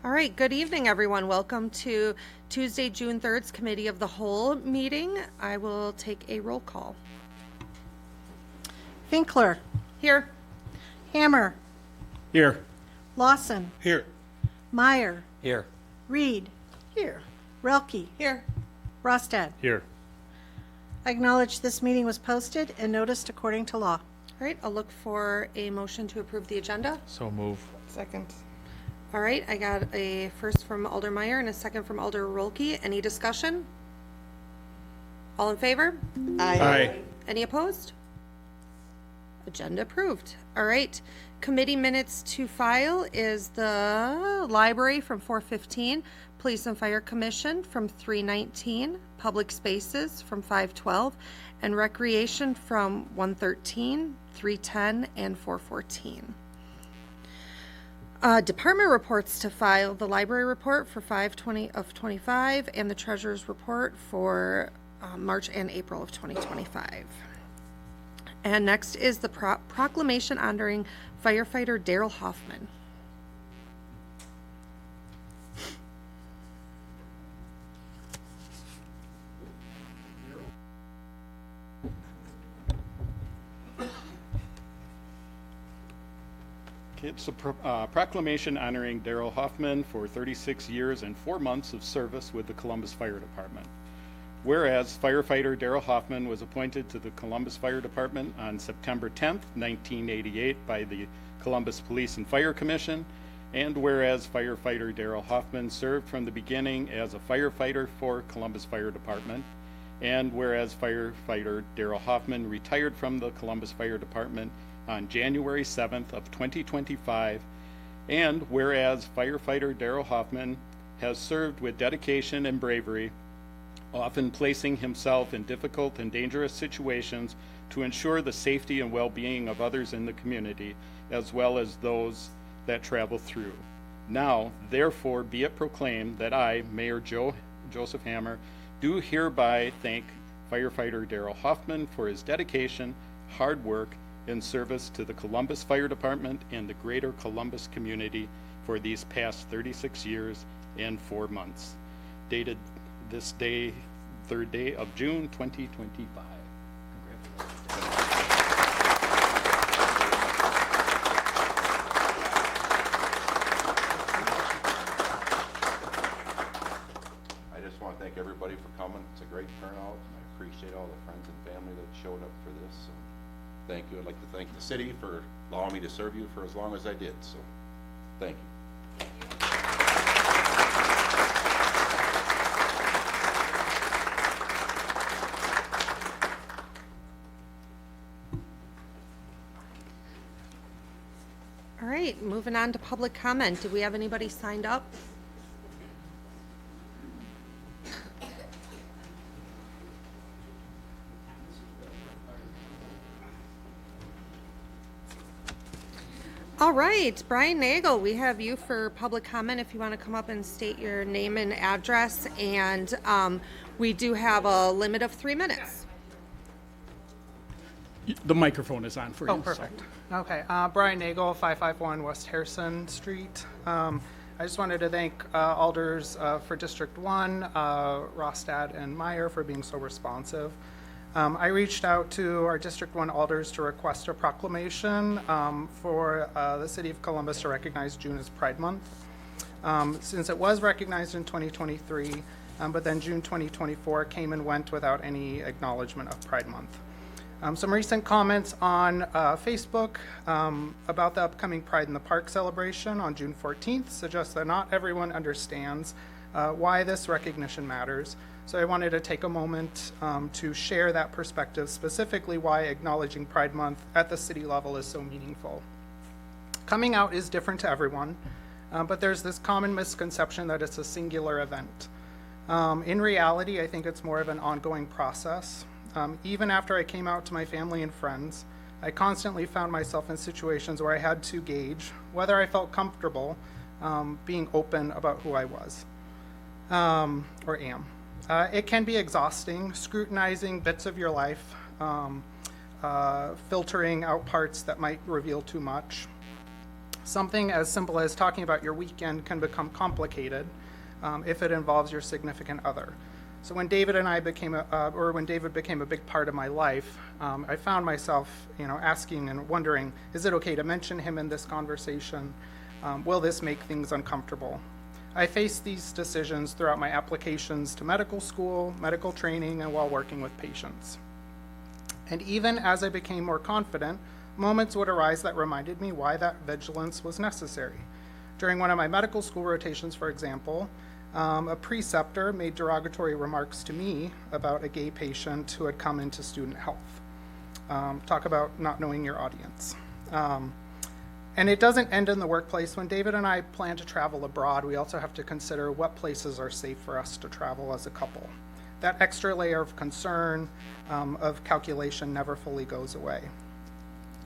All right, good evening, everyone. Welcome to Tuesday, June 3rd's Committee of the Whole meeting. I will take a roll call. Finkler. Here. Hammer. Here. Lawson. Here. Meyer. Here. Reed. Here. Relke. Here. Rostad. Here. I acknowledge this meeting was posted and noticed according to law. All right, I'll look for a motion to approve the agenda. So move. Second. All right, I got a first from Alder Meyer and a second from Alder Rolke. Any discussion? All in favor? Aye. Any opposed? Agenda approved. All right, committee minutes to file is the library from 4:15, police and fire commission from 3:19, public spaces from 5:12, and recreation from 1:13, 3:10, and 4:14. Department reports to file: the library report for 5/20 of 25 and the treasurer's report for March and April of 2025. And next is the proclamation honoring firefighter Daryl Hoffman. It's a proclamation honoring Daryl Hoffman for 36 years and 4 months of service with the Columbus Fire Department. Whereas firefighter Daryl Hoffman was appointed to the Columbus Fire Department on September 10th, 1988 by the Columbus Police and Fire Commission, and whereas firefighter Daryl Hoffman served from the beginning as a firefighter for Columbus Fire Department, and whereas firefighter Daryl Hoffman retired from the Columbus Fire Department on January 7th of 2025, and whereas firefighter Daryl Hoffman has served with dedication and bravery, often placing himself in difficult and dangerous situations to ensure the safety and well-being of others in the community, as well as those that travel through. Now, therefore, be it proclaimed that I, Mayor Joseph Hammer, do hereby thank firefighter Daryl Hoffman for his dedication, hard work, and service to the Columbus Fire Department and the greater Columbus community for these past 36 years and 4 months. Dated this day, 3rd day of June 2025. I just want to thank everybody for coming. It's a great turnout, and I appreciate all the friends and family that showed up for this. So thank you. I'd like to thank the city for allowing me to serve you for as long as I did. So thank you. All right, moving on to public comment. Do we have anybody signed up? All right, Brian Nagel, we have you for public comment if you want to come up and state your name and address, and we do have a limit of 3 minutes. The microphone is on for you. Oh, perfect. Okay. Brian Nagel, 551 West Harrison Street. I just wanted to thank alders for District 1, Rostad and Meyer for being so responsive. I reached out to our District 1 alders to request a proclamation for the City of Columbus to recognize June as Pride Month. Since it was recognized in 2023, but then June 2024 came and went without any acknowledgement of Pride Month. Some recent comments on Facebook about the upcoming Pride in the Park celebration on June 14th suggest that not everyone understands why this recognition matters. So I wanted to take a moment to share that perspective, specifically why acknowledging Pride Month at the city level is so meaningful. Coming out is different to everyone, but there's this common misconception that it's a singular event. In reality, I think it's more of an ongoing process. Even after I came out to my family and friends, I constantly found myself in situations where I had to gauge whether I felt comfortable being open about who I was or am. It can be exhausting, scrutinizing bits of your life, filtering out parts that might reveal too much. Something as simple as talking about your weekend can become complicated if it involves your significant other. So when David and I became when David became a big part of my life, I found myself, asking and wondering, is it okay to mention him in this conversation? Will this make things uncomfortable? I faced these decisions throughout my applications to medical school, medical training, and while working with patients. And even as I became more confident, moments would arise that reminded me why that vigilance was necessary. During one of my medical school rotations, for example, a preceptor made derogatory remarks to me about a gay patient who had come into student health. Talk about not knowing your audience. And it doesn't end in the workplace. When David and I plan to travel abroad, we also have to consider what places are safe for us to travel as a couple. That extra layer of concern, of calculation never fully goes away.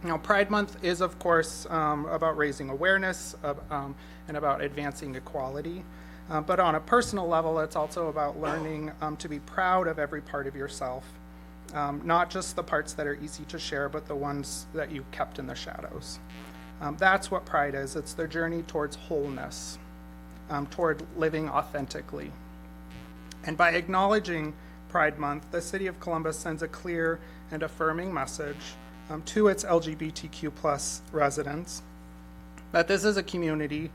Now, Pride Month is, of course, about raising awareness and about advancing equality. But on a personal level, it's also about learning to be proud of every part of yourself, not just the parts that are easy to share, but the ones that you kept in the shadows. That's what pride is. It's the journey towards wholeness, toward living authentically. And by acknowledging Pride Month, the City of Columbus sends a clear and affirming message to its LGBTQ+ residents that this is a community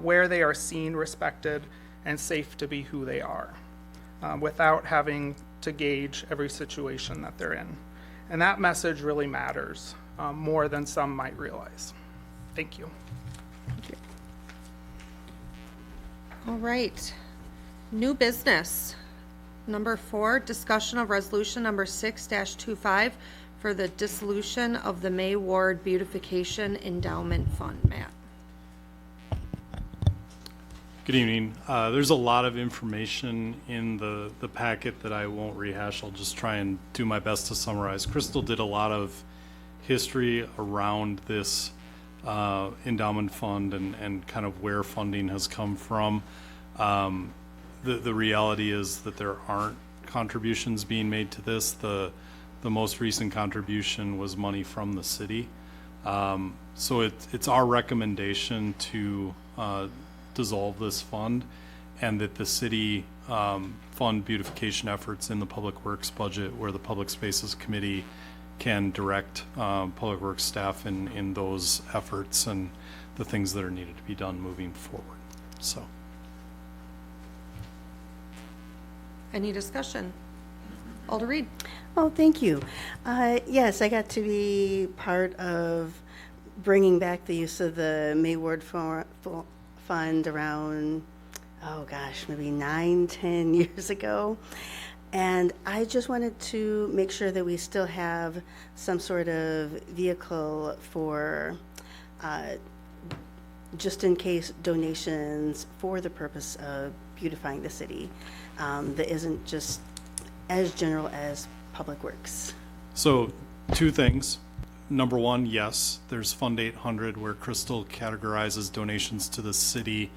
where they are seen, respected, and safe to be who they are, without having to gauge every situation that they're in. And that message really matters, more than some might realize. Thank you. All right. New business. Number 4, discussion of resolution number 6-25 for the dissolution of the May Ward Beautification Endowment Fund. Matt. Good evening. There's a lot of information in the packet that I won't rehash. I'll just try and do my best to summarize. Crystal did a lot of history around this endowment fund and kind of where funding has come from. The reality is that there aren't contributions being made to this. The most recent contribution was money from the city. So it's our recommendation to dissolve this fund, and that the city fund beautification efforts in the Public Works budget, where the Public Spaces Committee can direct Public Works staff in those efforts and the things that are needed to be done moving forward. So. Any discussion? Alder Reed. Oh, thank you. Yes, I got to be part of bringing back the use of the May Ward Fund around, maybe 9-10 years ago. And I just wanted to make sure that we still have some sort of vehicle for just in case donations for the purpose of beautifying the city that isn't just as general as Public Works. So 2 things. Number 1, yes, there's Fund 800 where Crystal categorizes donations to the city,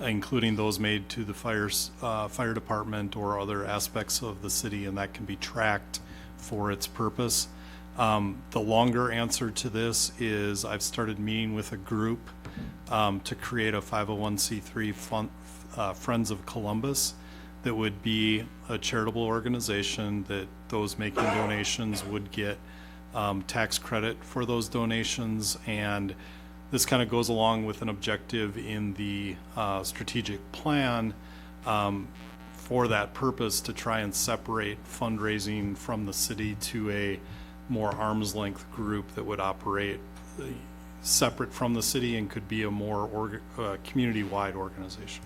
including those made to the fire department or other aspects of the city, and that can be tracked for its purpose. The longer answer to this is I've started meeting with a group to create a 501c3 fund, Friends of Columbus, that would be a charitable organization that those making donations would get tax credit for those donations. And this kind of goes along with an objective in the strategic plan for that purpose, to try and separate fundraising from the city to a more arm's length group that would operate separate from the city and could be a more community-wide organization.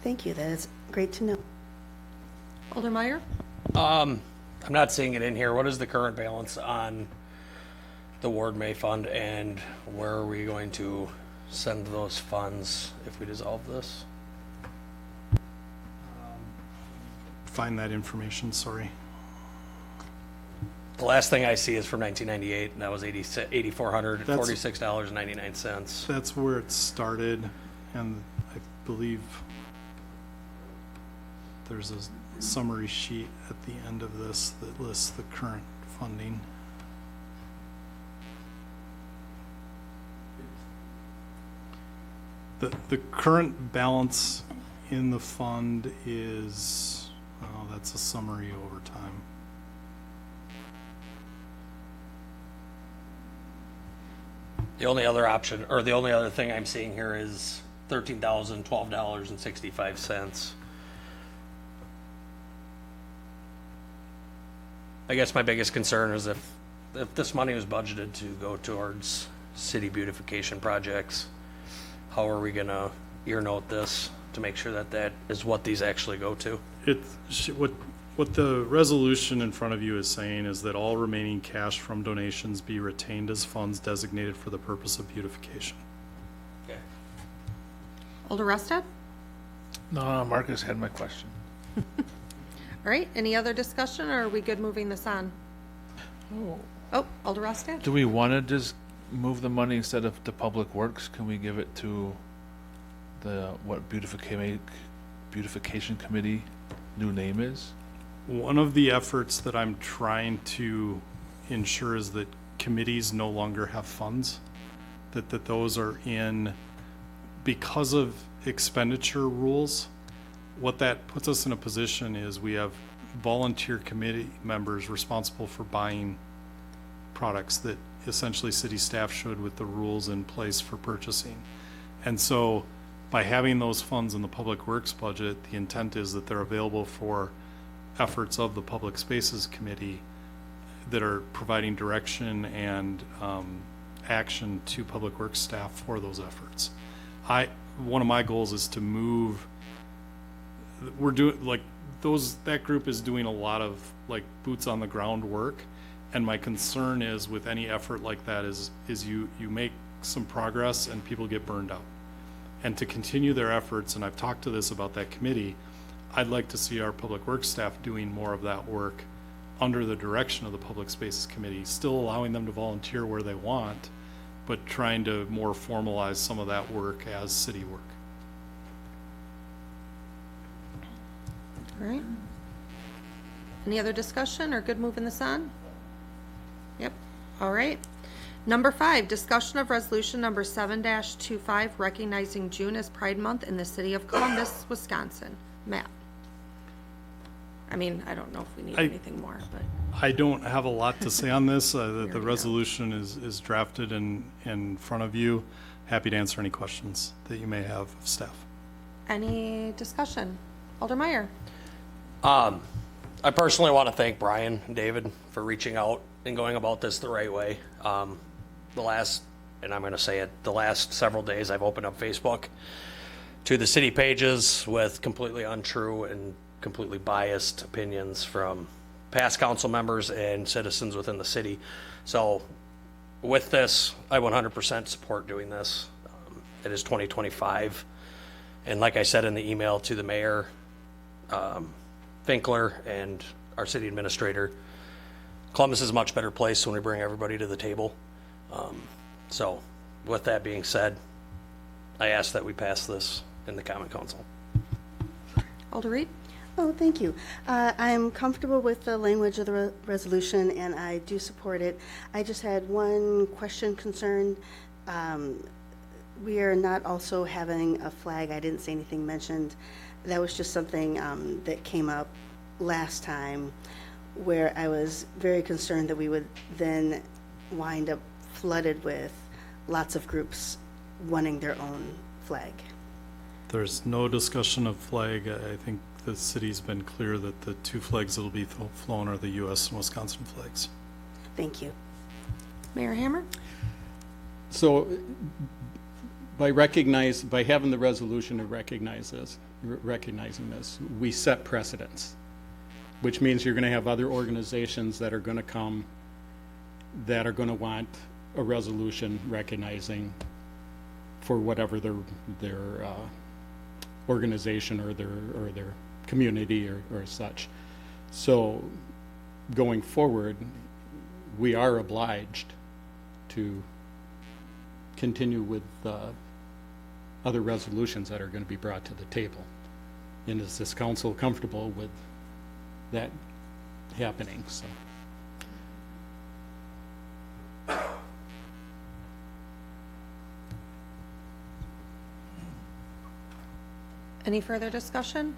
Thank you. That is great to know. Alder Meyer. I'm not seeing it in here. What is the current balance on the Ward May Fund, and where are we going to send those funds if we dissolve this? Find that information, sorry. The last thing I see is from 1998, and that was $8,446.99. That's where it started, and I believe there's a summary sheet at the end of this that lists the current funding. The current balance in the fund is, oh, that's a summary over time. The only other option, or the only other thing I'm seeing here is $13,012.65. I guess my biggest concern is if this money was budgeted to go towards city beautification projects, how are we gonna ear note this to make sure that that is what these actually go to? What the resolution in front of you is saying is that all remaining cash from donations be retained as funds designated for the purpose of beautification. Okay. Alder Rostad? No, Marcus had my question. All right, any other discussion, or are we good moving this on? Oh, Alder Rostad? Do we want to just move the money instead of the Public Works? Can we give it to the, what beautification committee new name is? One of the efforts that I'm trying to ensure is that committees no longer have funds, that those are in, because of expenditure rules, what that puts us in a position is we have volunteer committee members responsible for buying products that essentially city staff should with the rules in place for purchasing. And so by having those funds in the Public Works budget, the intent is that they're available for efforts of the Public Spaces Committee that are providing direction and action to Public Works staff for those efforts. One of my goals is to move, we're doing, like, that group is doing a lot of, like, boots on the ground work, and my concern is with any effort like that is you make some progress and people get burned out. And to continue their efforts, and I've talked to this about that committee, I'd like to see our Public Works staff doing more of that work under the direction of the Public Spaces Committee, still allowing them to volunteer where they want, but trying to more formalize some of that work as city work. All right. Any other discussion or good moving this on? Yep. All right. Number 5, discussion of resolution number 7-25, recognizing June as Pride Month in the city of Columbus, Wisconsin. Matt. I mean, I don't know if we need anything more, but. I don't have a lot to say on this. The already know. resolution is drafted in front of you. Happy to answer any questions that you may have of staff. Any discussion? Alder Meyer. I personally want to thank Brian and David for reaching out and going about this the right way. The last several days I've opened up Facebook to the city pages with completely untrue and completely biased opinions from past council members and citizens within the city. So with this, I 100% support doing this. It is 2025. And like I said in the email to the mayor, Finkler, and our city administrator, Columbus is a much better place when we bring everybody to the table. So with that being said, I ask that we pass this in the common council. Alder Reed. Oh, thank you. I'm comfortable with the language of the resolution, and I do support it. I just had one question, concern. We are not also having a flag. I didn't see anything mentioned. That was just something that came up last time, where I was very concerned that we would then wind up flooded with lots of groups wanting their own flag. There's no discussion of flag. I think the city's been clear that the 2 flags that'll be flown are the U.S. and Wisconsin flags. Thank you. Mayor Hammer. So by having the resolution and recognizing this, we set precedents, which means you're going to have other organizations that are going to come that are going to want a resolution recognizing for whatever their organization or their community or such. So going forward, we are obliged to continue with other resolutions that are going to be brought to the table. And is this council comfortable with that happening? So. Any further discussion?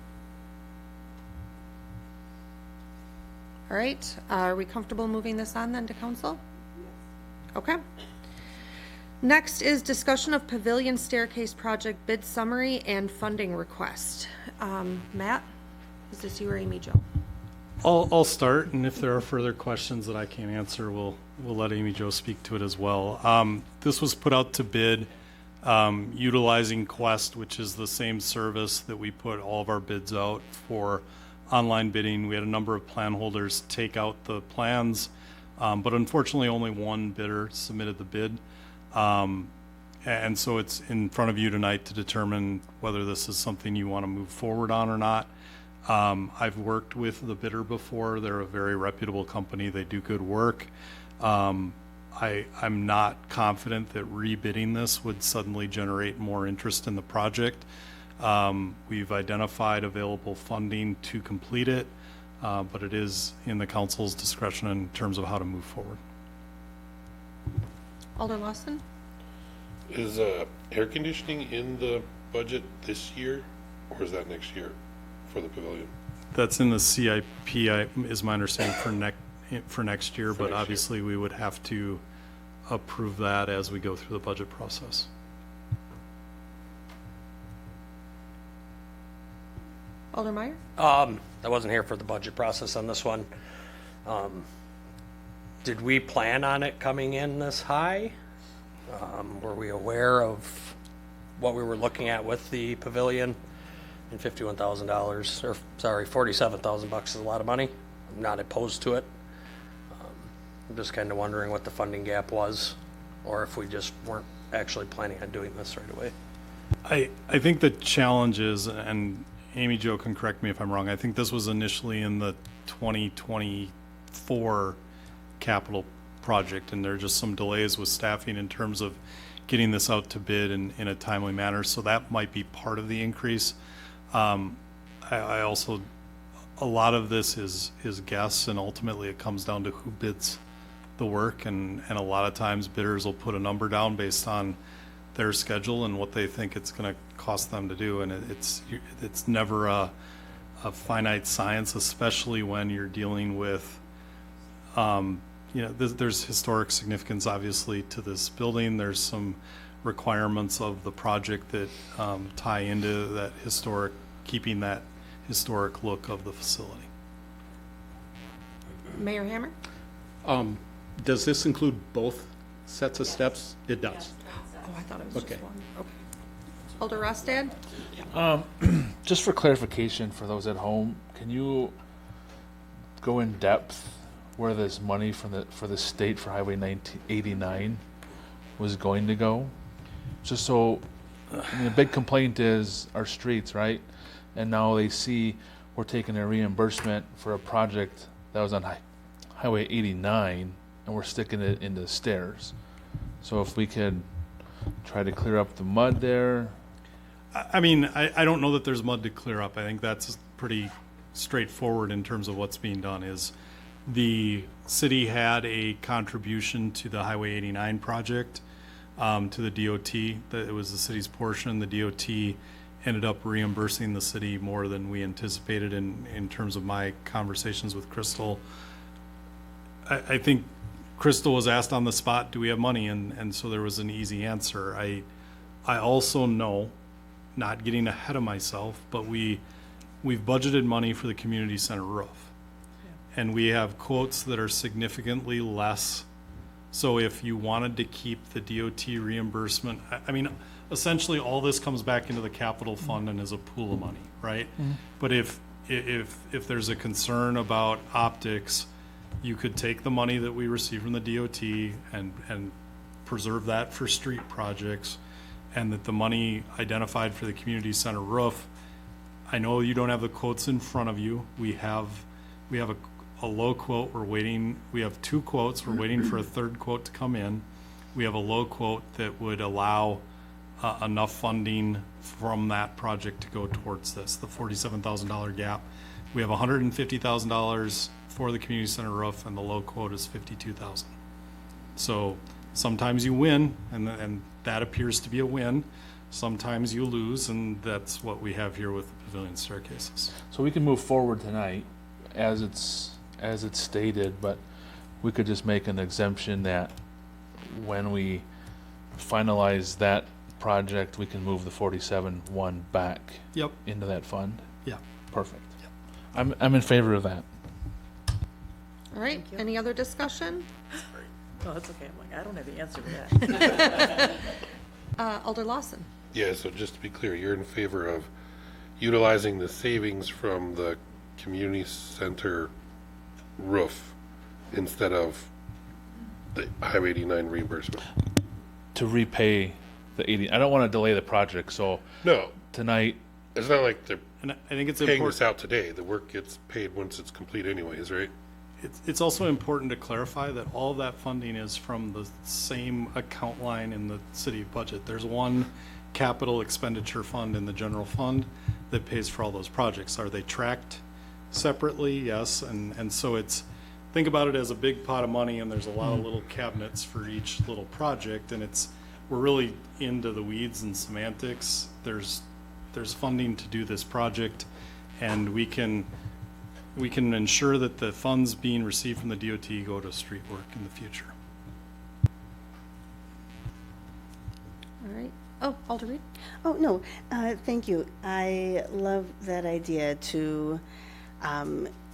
All right, are we comfortable moving this on then to council? Okay. Next is discussion of pavilion staircase project bid summary and funding request. Matt, is this you or Amy Jo? I'll start, and if there are further questions that I can't answer, we'll let Amy Jo speak to it as well. This was put out to bid utilizing Quest, which is the same service that we put all of our bids out for online bidding. We had a number of plan holders take out the plans, but unfortunately only one bidder submitted the bid. And so it's in front of you tonight to determine whether this is something you want to move forward on or not. I've worked with the bidder before. They're a very reputable company. They do good work. I'm not confident that rebidding this would suddenly generate more interest in the project. We've identified available funding to complete it, but it is in the council's discretion in terms of how to move forward. Alder Lawson? Is air conditioning in the budget this year, or is that next year for the pavilion? That's in the CIP, is my understanding, for next year, but obviously we would have to approve that as we go through the budget process. Alder Meyer? I wasn't here for the budget process on this one. Did we plan on it coming in this high? Were we aware of what we were looking at with the pavilion? And $51,000, or sorry, $47,000 is a lot of money. I'm not opposed to it. I'm just kind of wondering what the funding gap was, or if we just weren't actually planning on doing this right away. I think the challenge is, and Amy Jo can correct me if I'm wrong, I think this was initially in the 2024 capital project, and there are just some delays with staffing in terms of getting this out to bid in a timely manner, so that might be part of the increase. I also, a lot of this is guess, and ultimately it comes down to who bids the work, and a lot of times bidders will put a number down based on their schedule and what they think it's going to cost them to do, and it's never a finite science, especially when you're dealing with there's historic significance obviously to this building. There's some requirements of the project that tie into that historic, keeping that historic look of the facility. Mayor Hammer? Does this include both sets of steps? It does. Oh, I thought it was Okay. just one. Okay. Alder Rostad? Just for clarification for those at home, can you go in depth where this money for the state for Highway 89 was going to go? Just so, I mean, the big complaint is our streets, right? And now they see we're taking a reimbursement for a project that was on Highway 89, and we're sticking it into the stairs. So if we could try to clear up the mud there. I mean, I don't know that there's mud to clear up. I think that's pretty straightforward in terms of what's being done. Is the city had a contribution to the Highway 89 project, to the DOT. It was the city's portion. The DOT ended up reimbursing the city more than we anticipated in terms of my conversations with Crystal. I think Crystal was asked on the spot, do we have money? And so there was an easy answer. I also know, not getting ahead of myself, but we've budgeted money for the community center roof. And we have quotes that are significantly less. So if you wanted to keep the DOT reimbursement, I mean, essentially all this comes back into the capital fund and is a pool of money, right? Mm-hmm. But if there's a concern about optics, you could take the money that we receive from the DOT and preserve that for street projects, and that the money identified for the community center roof, I know you don't have the quotes in front of you. We have a low quote. We're waiting. We have two quotes. We're waiting for a third quote to come in. We have a low quote that would allow enough funding from that project to go towards this, the $47,000 gap. We have $150,000 for the community center roof, and the low quote is $52,000. So sometimes you win, and that appears to be a win. Sometimes you lose, and that's what we have here with the pavilion staircases. So we can move forward tonight as it's stated, but we could just make an exemption that when we finalize that project, we can move the 47-1 back Yep. into that fund. Yeah. Perfect. I'm in favor of that. All right, any other discussion? No, that's okay. I'm like, I don't have the answer to that. Alder Lawson? Yeah, so just to be clear, you're in favor of utilizing the savings from the community center roof instead of the Highway 89 reimbursement? To repay the 80, I don't want to delay the project, so No, tonight, it's not like they're And I think it's paying important. this out today. The work gets paid once it's complete anyways, right? It's also important to clarify that all of that funding is from the same account line in the city budget. There's one capital expenditure fund in the general fund that pays for all those projects. Are they tracked separately? Yes, and so think about it as a big pot of money, and there's a lot of little cabinets for each little project, and we're really into the weeds and semantics. There's funding to do this project, and we can ensure that the funds being received from the DOT go to street work in the future. All right. Oh, Alder Reed? Oh, no, thank you. I love that idea to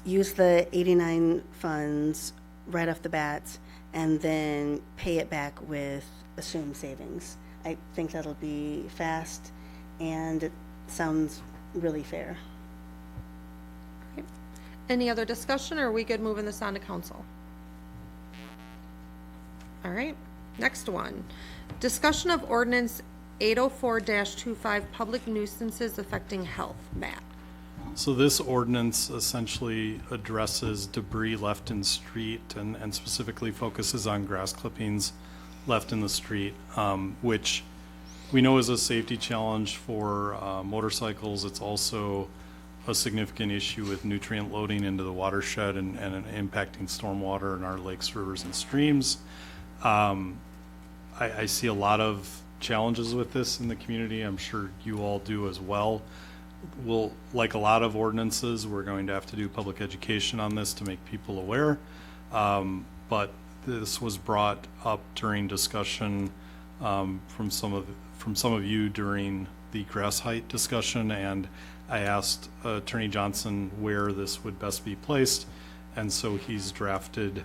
use the 89 funds right off the bat and then pay it back with assumed savings. I think that'll be fast and it sounds really fair. Any other discussion, or are we good moving this on to council? All right, next one. Discussion of ordinance 804-25, public nuisances affecting health. Matt? So this ordinance essentially addresses debris left in street and specifically focuses on grass clippings left in the street, which we know is a safety challenge for motorcycles. It's also a significant issue with nutrient loading into the watershed and impacting stormwater in our lakes, rivers, and streams. I see a lot of challenges with this in the community. I'm sure you all do as well. We'll, like a lot of ordinances, we're going to have to do public education on this to make people aware. But this was brought up during discussion from some of you during the grass height discussion, and I asked Attorney Johnson where this would best be placed, and so he's drafted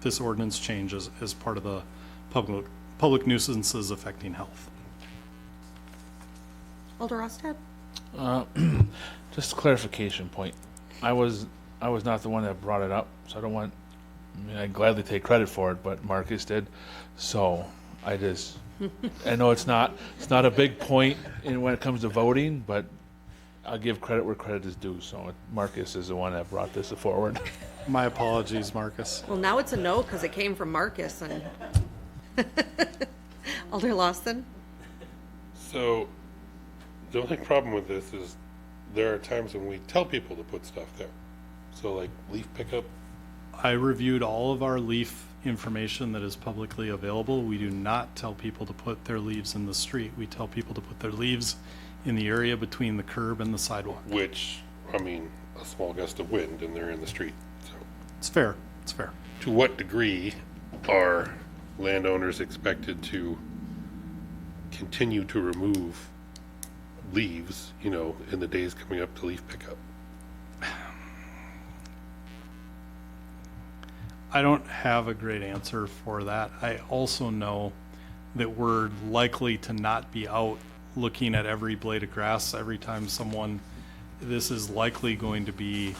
this ordinance change as part of the public nuisances affecting health. Alder Rostad? just a clarification point. I was not the one that brought it up, so I don't want, I'd gladly take credit for it, but Marcus did. So I know it's not a big point when it comes to voting, but I'll give credit where credit is due. So Marcus is the one that brought this forward. My apologies, Marcus. Well, now it's a no because it came from Marcus and Alder Lawson? So the only problem with this is there are times when we tell people to put stuff there. So like leaf pickup. I reviewed all of our leaf information that is publicly available. We do not tell people to put their leaves in the street. We tell people to put their leaves in the area between the curb and the sidewalk. Which, I mean, a small gust of wind and they're in the street. So It's fair. It's fair. to what degree are landowners expected to continue to remove leaves, in the days coming up to leaf pickup? I don't have a great answer for that. I also know that we're likely to not be out looking at every blade of grass every time this is likely going to be,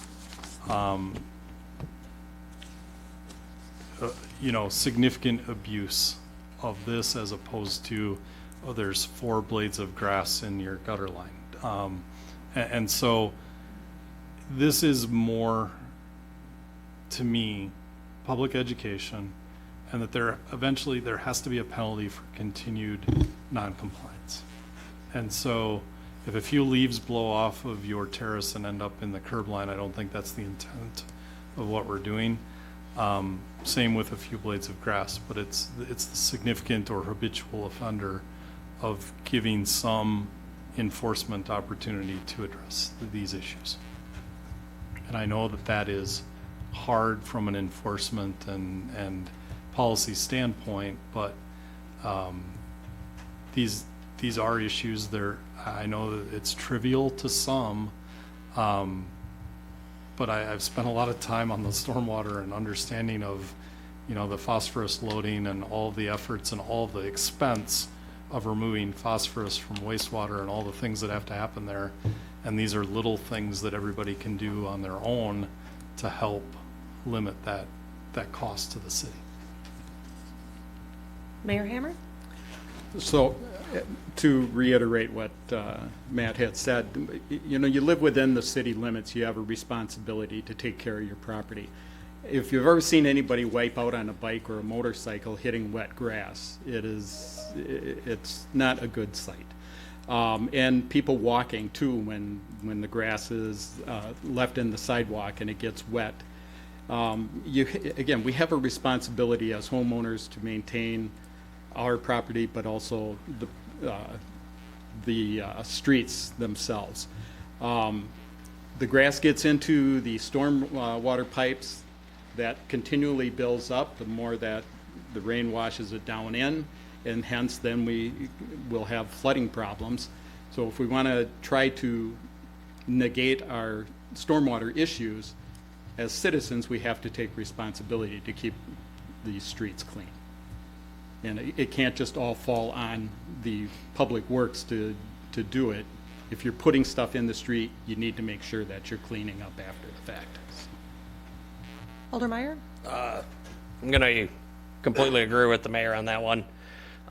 significant abuse of this as opposed to, there's 4 blades of grass in your gutter line. And so this is more, to me, public education, and that there has to be a penalty for continued noncompliance. And so if a few leaves blow off of your terrace and end up in the curb line, I don't think that's the intent of what we're doing. Same with a few blades of grass, but it's the significant or habitual offender of giving some enforcement opportunity to address these issues. And I know that that is hard from an enforcement and policy standpoint, but these are issues. I know that it's trivial to some, but I've spent a lot of time on the stormwater and understanding of, the phosphorus loading and all the efforts and all the expense of removing phosphorus from wastewater and all the things that have to happen there. And these are little things that everybody can do on their own to help limit that cost to the city. Mayor Hammer? So, to reiterate what Matt had said, you live within the city limits, you have a responsibility to take care of your property. If you've ever seen anybody wipe out on a bike or a motorcycle hitting wet grass, it's not a good sight. And people walking too, when the grass is left in the sidewalk and it gets wet. Again, we have a responsibility as homeowners to maintain our property, but also the streets themselves. The grass gets into the storm water pipes. That continually builds up the more that the rain washes it down in, and hence then we will have flooding problems. So if we want to try to negate our stormwater issues, as citizens, we have to take responsibility to keep these streets clean. And it can't just all fall on the public works to do it. If you're putting stuff in the street, you need to make sure that you're cleaning up after the fact. Alder Meyer? I'm going to completely agree with the mayor on that one.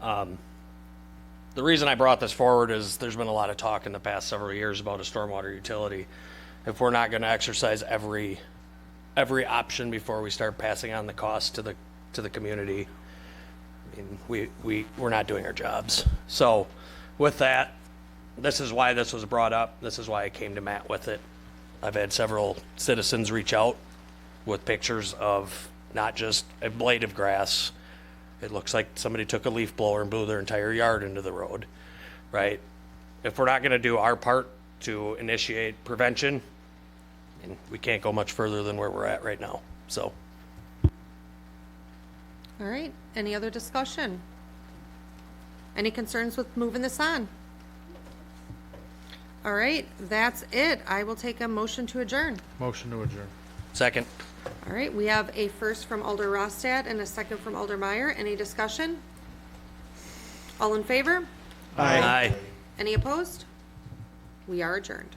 The reason I brought this forward is there's been a lot of talk in the past several years about a stormwater utility. If we're not going to exercise every option before we start passing on the cost to the community, I mean, we're not doing our jobs. So with that, this is why this was brought up. This is why I came to Matt with it. I've had several citizens reach out with pictures of not just a blade of grass. It looks like somebody took a leaf blower and blew their entire yard into the road, right? If we're not going to do our part to initiate prevention, we can't go much further than where we're at right now. So. All right, any other discussion? Any concerns with moving this on? All right, that's it. I will take a motion to adjourn. Motion to adjourn. Second. All right, we have a first from Alder Rostad and a second from Alder Meyer. Any discussion? All in favor? Aye. Any opposed? We are adjourned.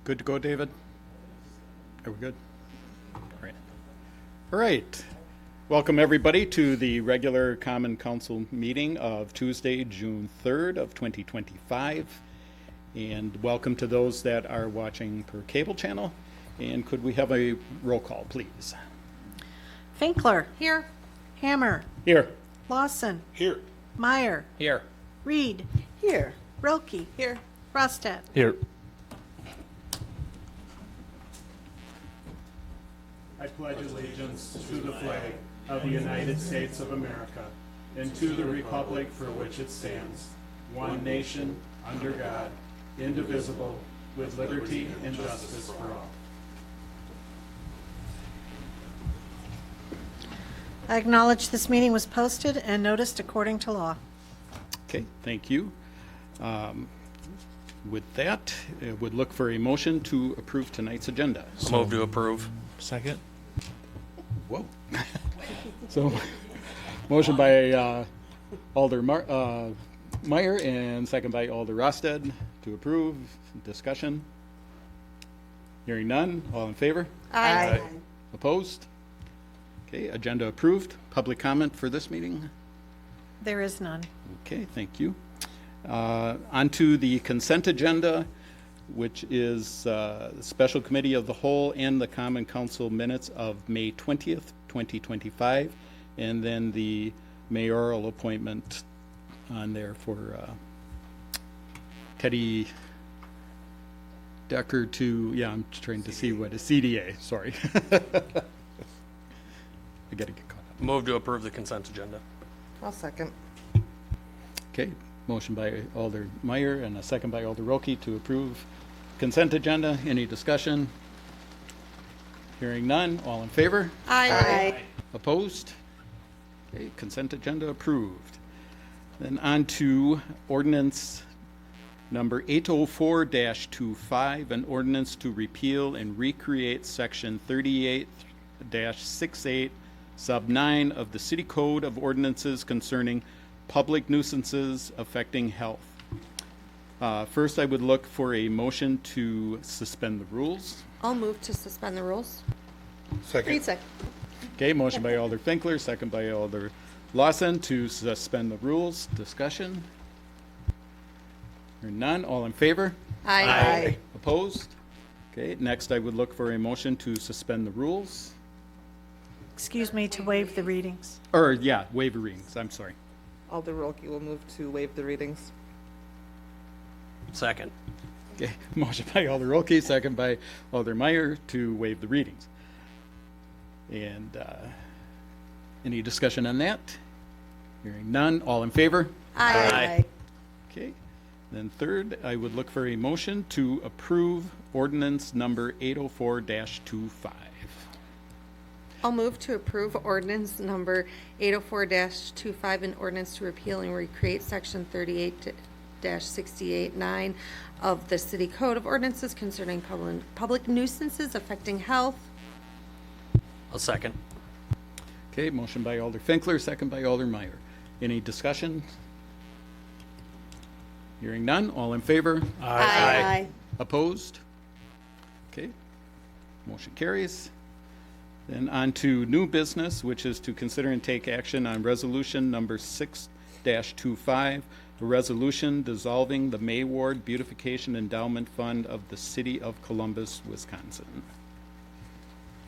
Good to go, David? Are we good? All right. All right. Welcome, everybody, to the regular Common Council meeting of Tuesday, June 3rd of 2025. And welcome to those that are watching per cable channel. And could we have a roll call, please? Finkler. Here. Hammer. Here. Lawson. Here. Meyer. Here. Reed. Here. Rilke. Here. Rostad. Here. I pledge allegiance to the flag of the United States of America and to the republic for which it stands, one nation, under God, indivisible, with liberty and justice for all. I acknowledge this meeting was posted and noticed according to law. Okay, thank you. With that, I would look for a motion to approve tonight's agenda. Move to approve. Second? Whoa. So, motion by Alder Meyer and second by Alder Rosted to approve. Discussion. Hearing none. All in favor? Aye. Opposed? Okay, agenda approved. Public comment for this meeting? There is none. Okay, thank you. Onto the consent agenda, which is the Special Committee of the Whole and the Common Council minutes of May 20th, 2025, and then the mayoral appointment on there for Teddy Decker to, yeah, I'm trying to see what a CDA, sorry. I gotta get caught up. Move to approve the consent agenda. I'll second. Okay, motion by Alder Meyer and a second by Alder Roki to approve consent agenda. Any discussion? Hearing none. All in favor? Aye. Opposed? Okay, consent agenda approved. Then on to ordinance number 804-25, an ordinance to repeal and recreate section 38-68 sub 9 of the City Code of Ordinances concerning public nuisances affecting health. First, I would look for a motion to suspend the rules. I'll move to suspend the rules. Second. Okay, motion by Alder Finkler, second by Alder Lawson to suspend the rules. Discussion? Hearing none. All in favor? Aye. Opposed? Okay, next I would look for a motion to suspend the rules. Excuse me, to waive the readings. Or, yeah, waiver readings, I'm sorry. Alder Rolke will move to waive the readings. Second. Okay, motion by Alder Roki, second by Alder Meyer to waive the readings. And any discussion on that? Hearing none. All in favor? Aye. Okay. Then third, I would look for a motion to approve ordinance number 804-25. I'll move to approve ordinance number 804-25, an ordinance to repeal and recreate section 38-68-9 of the City Code of Ordinances concerning public nuisances affecting health. I'll second. Okay, motion by Alder Finkler, second by Alder Meyer. Any discussion? Hearing none. All in favor? Aye. Opposed? Okay, motion carries. Then on to new business, which is to consider and take action on resolution number 6-25, a resolution dissolving the May Ward Beautification Endowment Fund of the City of Columbus, Wisconsin.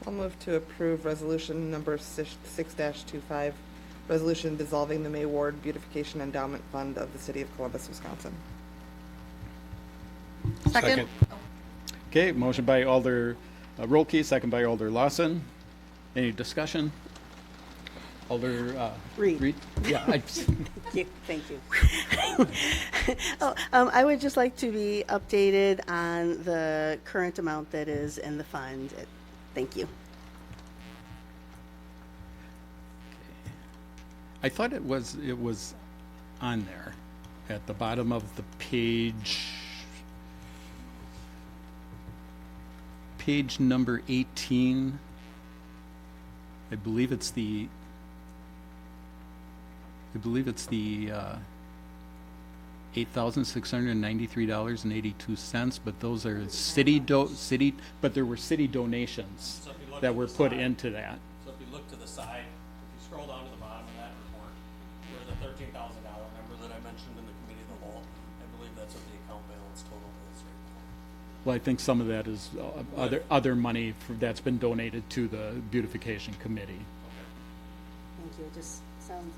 I'll move to approve resolution number 6-25, resolution dissolving the May Ward Beautification Endowment Fund of the City of Columbus, Wisconsin. Second. Okay, motion by Alder Rolke, second by Alder Lawson. Any discussion? Alder Reed. Yeah. Thank you. I would just like to be updated on the current amount that is in the fund. Thank you. I thought it was on there at the bottom of the page number 18. I believe it's the $8,693.82, but those are but there were city donations So if you look that to were the put side- into that. So if you look to the side, if you scroll down to the bottom of that report, there's a $13,000 number that I mentioned in the committee of the whole. I believe that's what the account balance total is right now. Well, I think some of that is other money that's been donated to the beautification committee. Thank you. It just sounds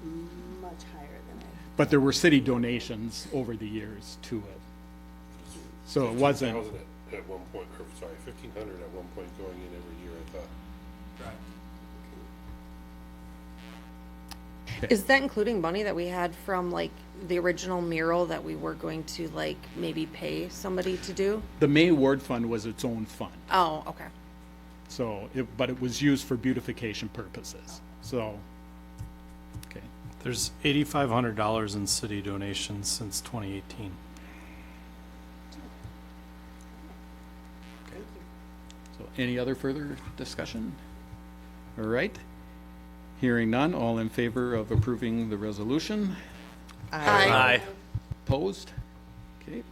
much higher than I. But there were city donations over the years to it. So it wasn't, 15,000 at one point, or sorry, 1,500 at one point going in every year, I thought. Is that including money that we had from like the original mural that we were going to like maybe pay somebody to do? the May Ward Fund was its own fund. Oh, okay. So, but it was used for beautification purposes. So, okay. There's $8,500 in city donations since 2018. So any other further discussion? All right. Hearing none, all in favor of approving the resolution? Aye. Opposed? Okay.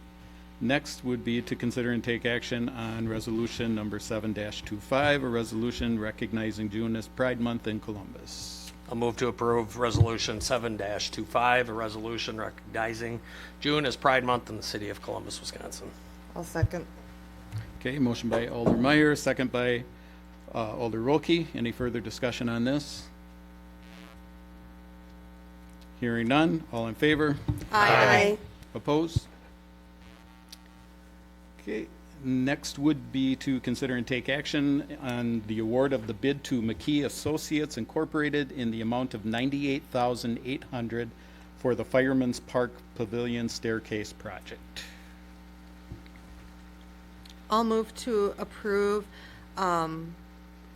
Next would be to consider and take action on resolution number 7-25, a resolution recognizing June as Pride Month in Columbus. I'll move to approve Resolution 7-25, a resolution recognizing June as Pride Month in the city of Columbus, Wisconsin. I'll second. Okay, motion by Alder Meyer, second by Alder Rolke. Any further discussion on this? Hearing none, all in favor? Aye. Opposed? Okay, next would be to consider and take action on the award of the bid to McKee Associates Incorporated in the amount of $98,800 for the Fireman's Park Pavilion Staircase Project. I'll move to approve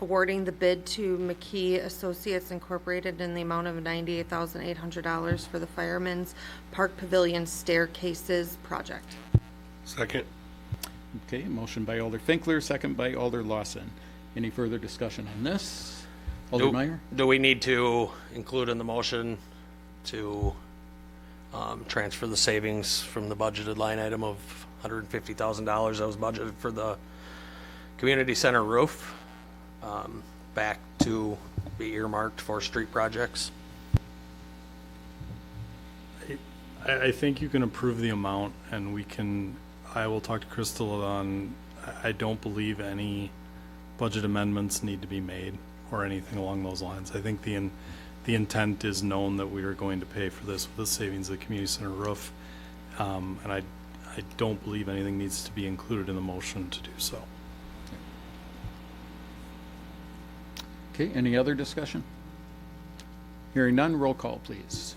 awarding the bid to McKee Associates Incorporated in the amount of $98,800 for the Fireman's Park Pavilion Staircases Project. Second. Okay, motion by Alder Finkler, second by Alder Lawson. Any further discussion on this? Alder Meyer? Do we need to include in the motion to transfer the savings from the budgeted line item of $150,000 that was budgeted for the community center roof back to be earmarked for street projects? I think you can approve the amount and I will talk to Crystal on, I don't believe any budget amendments need to be made or anything along those lines. I think the intent is known that we are going to pay for this with the savings of the community center roof. And I don't believe anything needs to be included in the motion to do so. Okay, any other discussion? Hearing none, roll call, please.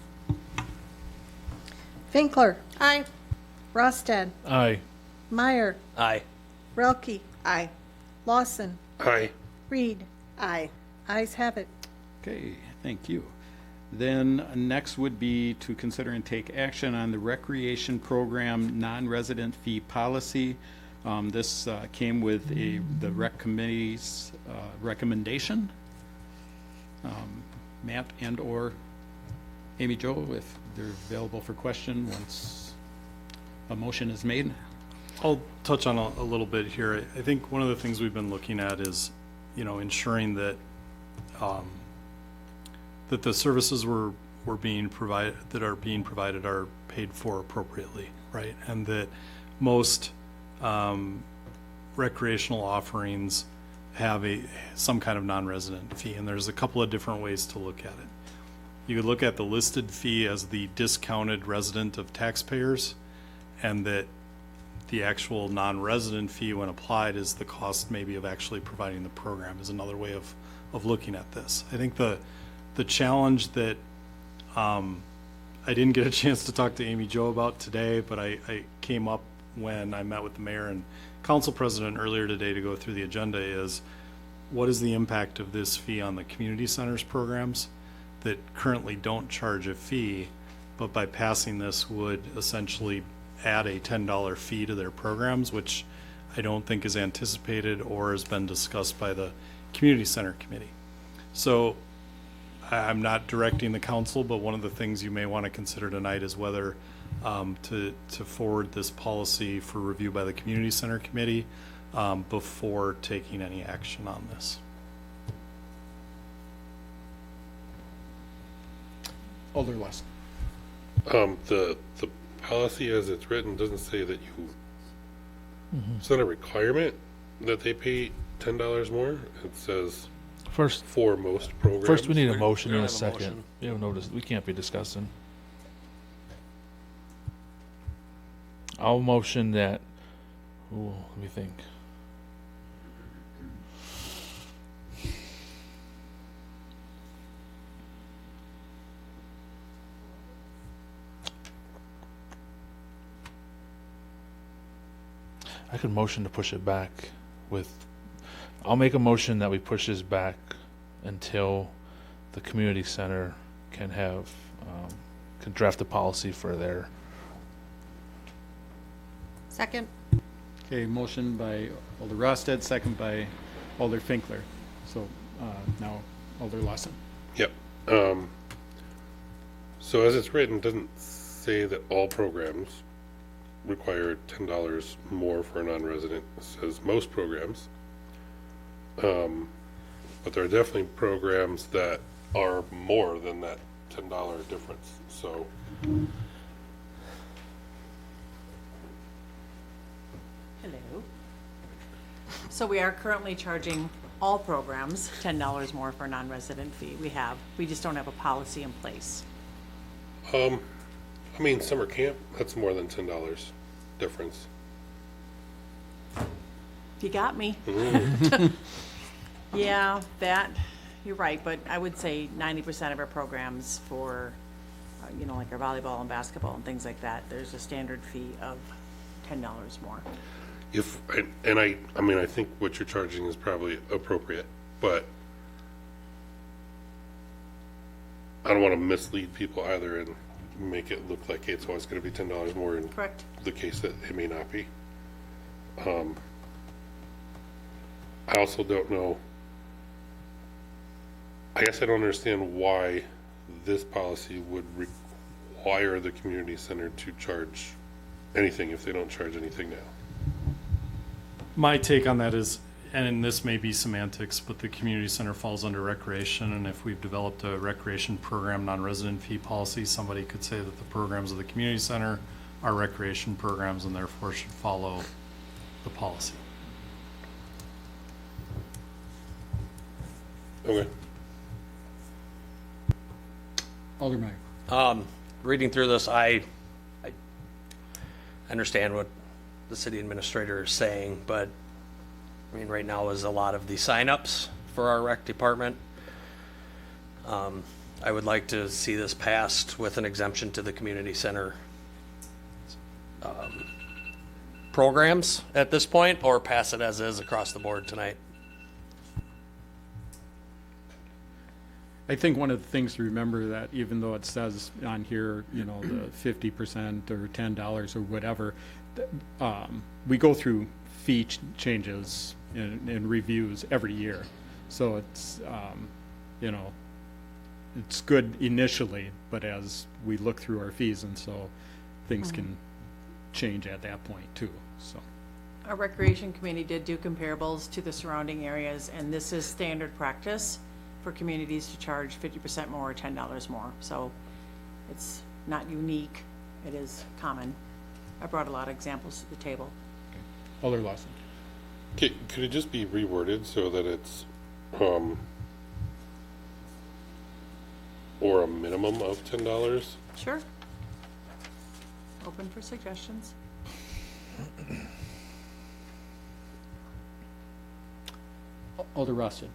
Finkler, Aye. Rostad, Aye. Meyer, Aye. Relke, Aye. Lawson, Aye. Reed. Aye. Ayes have it. Okay, thank you. Then next would be to consider and take action on the recreation program non-resident fee policy. This came with the rec committee's recommendation. Matt and or Amy Jo, if they're available for question once a motion is made. I'll touch on a little bit here. I think one of the things we've been looking at is, ensuring that that the services we're being provided are paid for appropriately, right? And that most recreational offerings have some kind of non-resident fee, and there's a couple of different ways to look at it. You could look at the listed fee as the discounted resident of taxpayers, and that the actual non-resident fee, when applied, is the cost maybe of actually providing the program, is another way of looking at this. I think the challenge that I didn't get a chance to talk to Amy Jo about today, but I came up when I met with the mayor and council president earlier today to go through the agenda is, what is the impact of this fee on the community centers programs that currently don't charge a fee, but by passing this would essentially add a $10 fee to their programs, which I don't think is anticipated or has been discussed by the community center committee. So I'm not directing the council, but one of the things you may want to consider tonight is whether to forward this policy for review by the Community Center Committee before taking any action on this. Alder Lawson. The policy as it's written doesn't say that you, it's not a requirement that they pay $10 more. It says First, for most programs. first we need a motion we and a don't have a second. motion. We have noticed, we can't be discussing. I'll motion that, ooh, let me think. I could motion to push it back with, I'll make a motion that we push this back until the community center can have, can draft a policy for their, Second. Okay, motion by Alder Rosted, second by Alder Finkler. So now Alder Lawson. Yep. So as it's written, it doesn't say that all programs require $10 more for a non-resident. It says most programs. But there are definitely programs that are more than that $10 difference. So Hello. So we are currently charging all programs $10 more for a non-resident fee. We just don't have a policy in place. I mean, summer camp, that's more than $10 difference. You got me. Yeah, you're right, but I would say 90% of our programs for, like our volleyball and basketball and things like that, there's a standard fee of $10 more. I think what you're charging is probably appropriate, but I don't want to mislead people either and make it look like it's always going to be $10 more in Correct. the case that it may not be. I also don't know, I guess I don't understand why this policy would require the community center to charge anything if they don't charge anything now. My take on that is, and this may be semantics, but the community center falls under recreation, and if we've developed a recreation program non-resident fee policy, somebody could say that the programs of the community center are recreation programs and therefore should follow the policy. Okay. Alder Meyer. Reading through this, I understand what the city administrator is saying, but I mean, right now is a lot of the signups for our rec department. I would like to see this passed with an exemption to the community center programs at this point, or pass it as is across the board tonight. I think one of the things to remember that even though it says on here, the 50% or $10 or whatever, we go through fee changes and reviews every year. So it's, it's good initially, but as we look through our fees and so things can change at that point too, so. Our recreation committee did do comparables to the surrounding areas, and this is standard practice for communities to charge 50% more or $10 more. So it's not unique, it is common. I brought a lot of examples to the table. Alder Lawson. Okay, could it just be reworded so that it's, or a minimum of $10? Sure. Open for suggestions. Alder Rosted.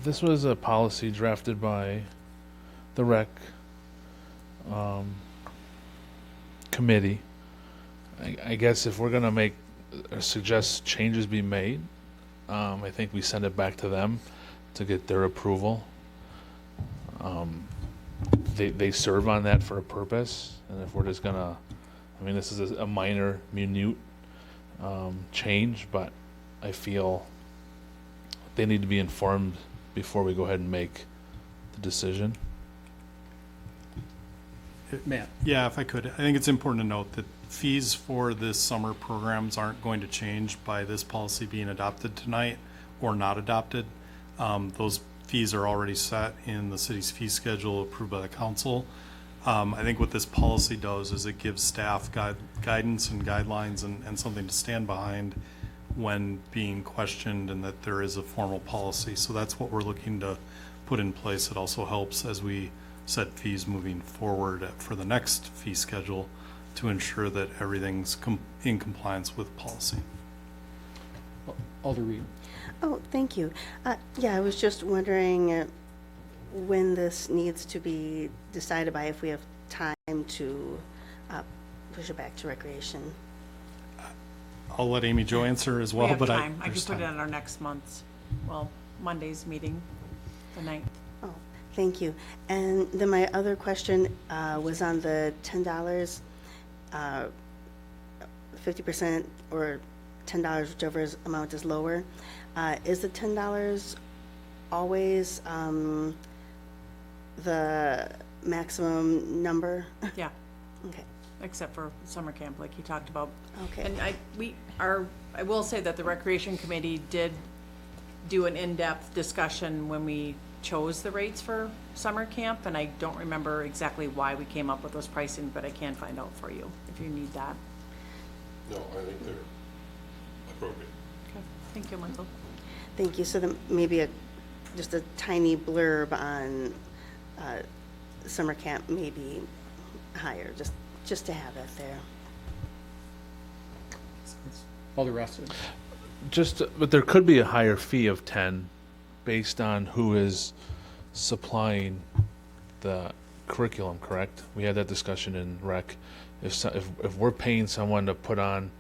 this was a policy drafted by the rec committee. I guess if we're gonna make or suggest changes be made, I think we send it back to them to get their approval. They serve on that for a purpose, and if we're just gonna, I mean, this is a minor, minute change, but I feel they need to be informed before we go ahead and make the decision. Matt? Yeah, if I could, I think it's important to note that fees for this summer programs aren't going to change by this policy being adopted tonight or not adopted. Those fees are already set in the city's fee schedule approved by the council. I think what this policy does is it gives staff guidance and guidelines and something to stand behind when being questioned, and that there is a formal policy. So that's what we're looking to put in place. It also helps as we set fees moving forward for the next fee schedule to ensure that everything's in compliance with policy. Alder Reed? Oh, thank you. Yeah, I was just wondering when this needs to be decided by, if we have time to push it back to recreation. I'll let Amy Jo answer as We well, have but time. I can there's put it time. on our next month's, well, Monday's meeting, the 9th. Oh, thank you. And then my other question was on the $10, 50% or $10, whichever amount is lower. Is the $10 always the maximum number? Yeah, Okay, except for summer camp, like you talked about. okay. And I will say that the Recreation Committee did do an in-depth discussion when we chose the rates for summer camp, and I don't remember exactly why we came up with those pricing, but I can find out for you if you need that. No, I think they're appropriate. Okay, thank you, Michael. Thank you. So then maybe just a tiny blurb on summer camp, maybe higher, just to have that there. Alder Rossiter? But there could be a higher fee of 10 based on who is supplying the curriculum, correct? We had that discussion in rec. If we're paying someone to put on,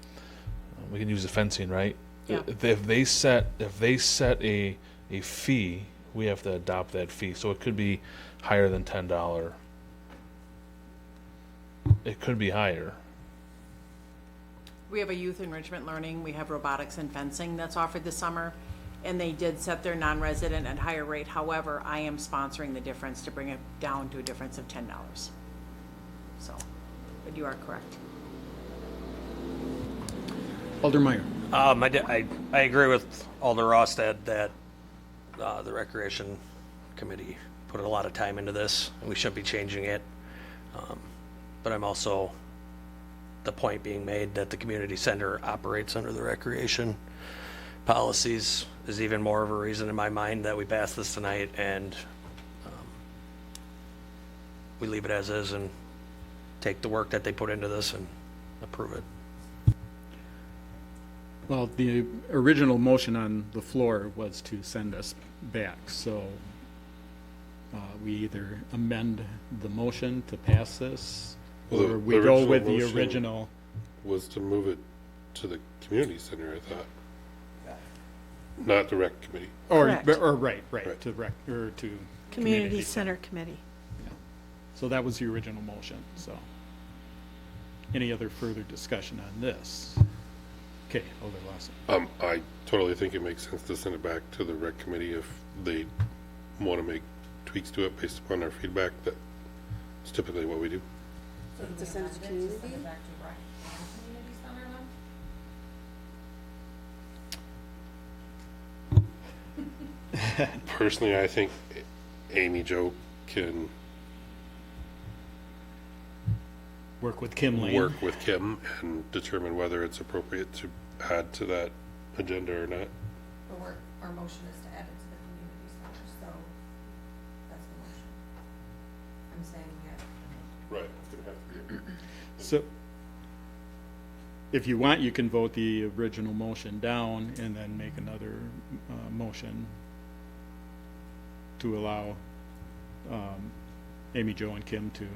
we can use the fencing, right? Yeah. If they set a fee, we have to adopt that fee. So it could be higher than $10. It could be higher. We have a youth enrichment learning, we have robotics and fencing that's offered this summer, and they did set their non-resident at higher rate. However, I am sponsoring the difference to bring it down to a difference of $10. So, but you are correct. Alder Meyer? I agree with Alder Rostad that the Recreation Committee put a lot of time into this, and we shouldn't be changing it. But I'm also, the point being made that the community center operates under the recreation policies is even more of a reason in my mind that we pass this tonight and we leave it as is and take the work that they put into this and approve it. Well, the original motion on the floor was to send us back, so we either amend the motion to pass this, Well, or the we go original with the motion- original. Was to move it to the community center, I thought. Not the rec committee. Right, Right. to rec, or to. Community Center Committee. So that was the original motion, so. Any other further discussion on this? Okay, Alder Lawson. I totally think it makes sense to send it back to the rec committee if they want to make tweaks to it based upon our feedback. That's typically what we do. To send it to community? Personally, I think Amy Jo can Work with Kim Lane. work with Kim and determine whether it's appropriate to add to that agenda or not. Our motion is to add it to the community center, so that's the motion. I'm saying we have. Right. So, if you want, you can vote the original motion down and then make another motion to allow Amy Jo and Kim to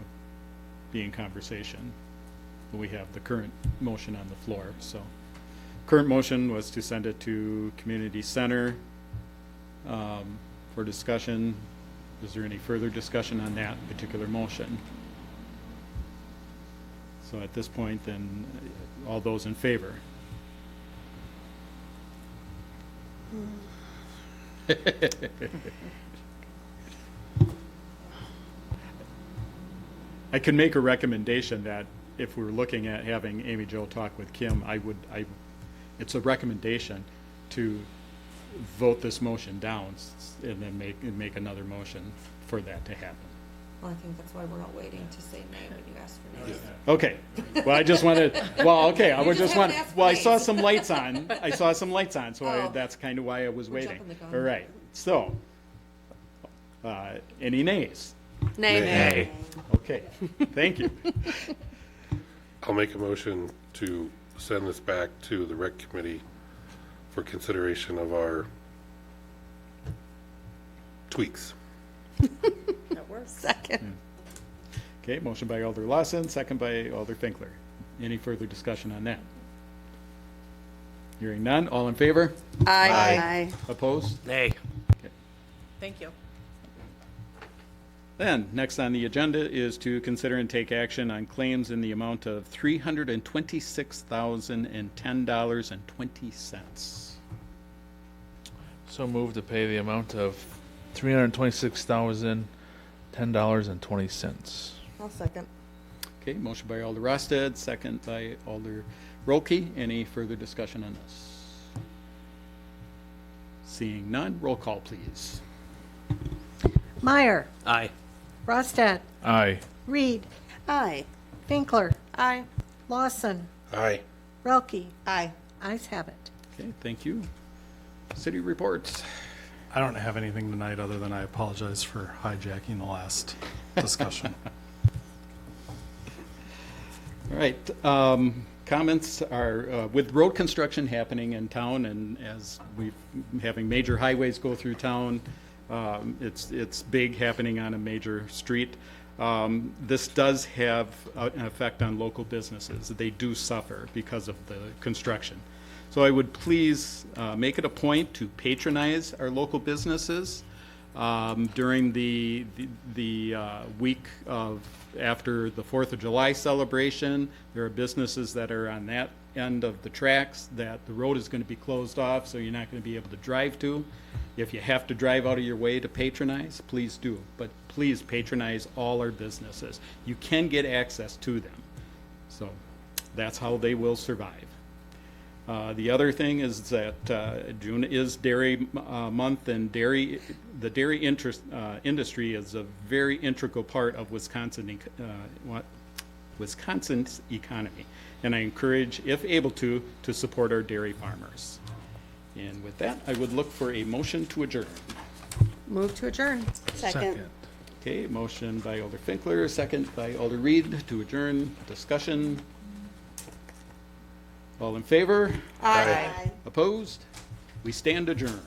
be in conversation. We have the current motion on the floor, so. Current motion was to send it to community center for discussion. Is there any further discussion on that particular motion? So at this point, then, all those in favor? I can make a recommendation that if we're looking at having Amy Jo talk with Kim, it's a recommendation to vote this motion down and then make another motion for that to happen. Well, I think that's why we're not waiting to say nay when you ask for nays. Okay, well, I just wanted, well, okay, I would just want, haven't asked well, I for saw nays. some lights on, so Oh. that's kind of why I was We're waiting. jumping the gun. All right, so, any nays? Nay. Okay, thank you. I'll make a motion to send this back to the rec committee for consideration of our tweaks. That works. Second. Okay, motion by Alder Lawson, second by Alder Finkler. Any further discussion on that? Hearing none, all in favor? Aye. Opposed? Nay. Thank you. Then, next on the agenda is to consider and take action on claims in the amount of $326,010.20. So move to pay the amount of $326,010.20. I'll second. Okay, motion by Alder Rosted, second by Alder Rolke. Any further discussion on this? Seeing none, roll call, please. Meyer, Aye. Rostad, Aye. Reed, Aye. Finkler, Aye. Lawson, Aye. Relke. Aye. Ayes have it. Okay, thank you. City reports. I don't have anything tonight other than I apologize for hijacking the last discussion. All right, comments are, with road construction happening in town and as we've having major highways go through town, it's big happening on a major street. This does have an effect on local businesses. They do suffer because of the construction. So I would please make it a point to patronize our local businesses during the week of after the 4th of July celebration. There are businesses that are on that end of the tracks that the road is going to be closed off, so you're not going to be able to drive to. If you have to drive out of your way to patronize, please do. But please patronize all our businesses. You can get access to them. So that's how they will survive. The other thing is that June is Dairy Month, and the dairy industry is a very integral part of Wisconsin's economy. And I encourage, if able to support our dairy farmers. And with that, I would look for a motion to adjourn. Move to adjourn. Second. Okay, motion by Alder Finkler, second by Alder Reed to adjourn. Discussion. All in favor? Aye. Opposed? We stand adjourned.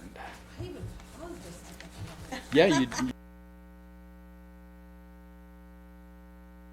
Yeah, you.